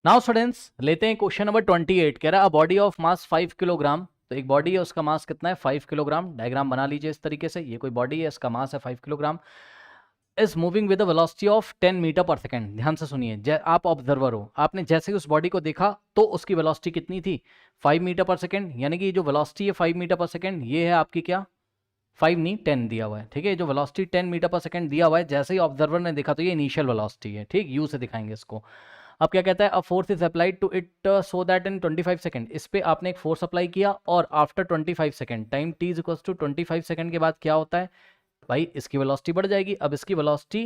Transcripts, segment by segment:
Now students लेते हैं question number 28। कह रहा है बॉडी ऑफ मास 5 किलोग्राम। तो एक बॉडी है, उसका मास कितना है 5 किलोग्राम। डायग्राम बना लीजिए इस तरीके से। ये कोई बॉडी है, इसका मास है 5 kilogram. Is moving with velocity of 10 metre per second. ध्यान से सुनिए, आप ऑब्जर्वर हो, आपने जैसे ही उस बॉडी को देखा तो उसकी वेलोसिटी कितनी थी 5 मीटर पर सेकंड। यानी कि जो वेलोसिटी है 5 मीटर पर सेकंड, ये है आपकी क्या 5 नहीं 10 दिया हुआ है। ठीक है, जो वेलोसिटी 10 मीटर पर सेकंड दिया हुआ है, जैसे ही ऑब्जर्वर ने देखा तो ये इनिशियल वेलोसिटी है। ठीक, यू से दिखाएंगे इसको। अब क्या कहता है, a force is applied to it so that in 25 second. इस पे आपने एक फोर्स अप्लाई किया और after 25 second time T is equal to 25 second के बाद क्या होता है भाई, इसकी वेलोसिटी बढ़ जाएगी। अब इसकी वेलोसिटी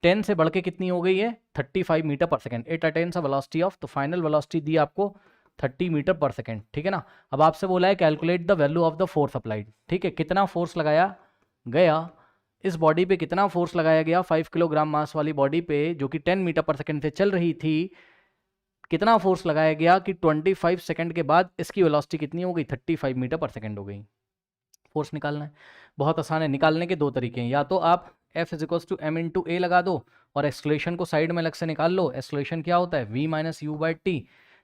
10 से बढ़ के कितनी हो गई है 35 metre per second. It attains a velocity of, तो फाइनल वेलोसिटी दी आपको 30 मीटर पर सेकंड। ठीक है ना। अब आपसे बोला है calculate the value of the force applied. ठीक है, कितना फोर्स लगाया गया इस बॉडी पे, कितना फोर्स लगाया गया 5 किलोग्राम मास वाली बॉडी पे जो कि 10 मीटर पर सेकंड से चल रही थी। कितना फोर्स लगाया गया कि 25 सेकंड के बाद इसकी वेलोसिटी कितनी हो गई 35 मीटर पर सेकंड हो गई। फोर्स निकालना है, बहुत आसान है। निकालने के दो तरीके हैं, या तो आप F is equals to M into A लगा दो और एक्सलेशन को साइड में अलग से निकाल लो। एक्सलेशन क्या होता है v minus you by T,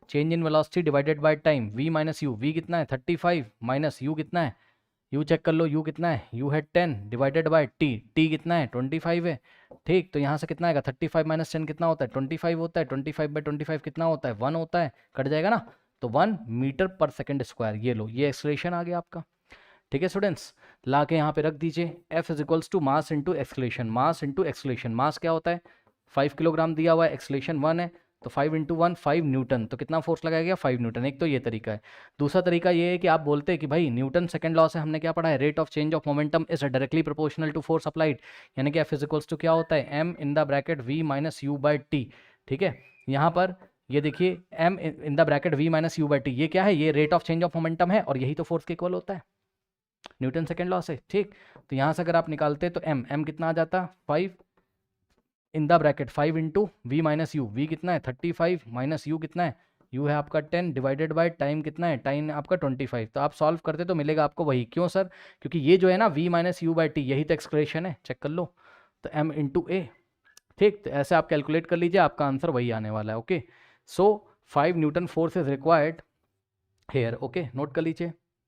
change in velocity divided by time. v minus you, v कितना है 35 माइनस यू कितना है, यू चेक कर लो, यू कितना है, यू है 10 डिवाइडेड बाय टी, टी कितना है 25 है। ठीक, तो यहाँ से कितना आएगा 35 माइनस 10 कितना होता है 25 होता है। 25 बाई 25 कितना होता है 1 होता है, कट जाएगा ना। तो 1 मीटर पर सेकंड स्क्वायर। ये लो, ये एक्सलेशन आ गया आपका। ठीक है स्टूडेंट्स, ला के यहाँ पे रख दीजिए। F is equals to mass into acceleration. Mass into acceleration, mass क्या होता है 5 किलोग्राम दिया हुआ है, एक्सलेशन 1 है, तो 5 इंटू 1 5 न्यूटन। तो कितना फोर्स लगाया गया 5 न्यूटन। एक तो ये तरीका है। दूसरा तरीका ये है कि आप बोलते हैं कि भाई न्यूटन सेकंड लॉ से हमने क्या पढ़ा है, rate of change of momentum is directly proportional to force applied. यानी कि F इज इक्वल्स टू क्या होता है m in the bracket v minus you by T. ठीक है, यहाँ पर ये देखिए m in the bracket v minus you by T, ये क्या है, ये rate of change of momentum है और यही तो फोर्स के इक्वल होता है न्यूटन सेकेंड लॉ से। ठीक, तो यहाँ से अगर आप निकालते तो m कितना आ जाता 5 in the bracket 5 into V minus U, V कितना है 35 माइनस यू कितना है, यू है आपका 10 डिवाइडेड बाय टाइम कितना है, टाइम आपका 25। तो आप सॉल्व करते तो मिलेगा आपको वही। क्यों सर, क्योंकि ये जो है ना v minus you by T, यही तो एक्सप्रेशन है, चेक कर लो। तो m इंटू ए। ठीक, तो ऐसे आप कैलकुलेट कर लीजिए, आपका आंसर वही आने वाला है। Okay, so 5 newton force is required here. Okay, note कर लीजिए।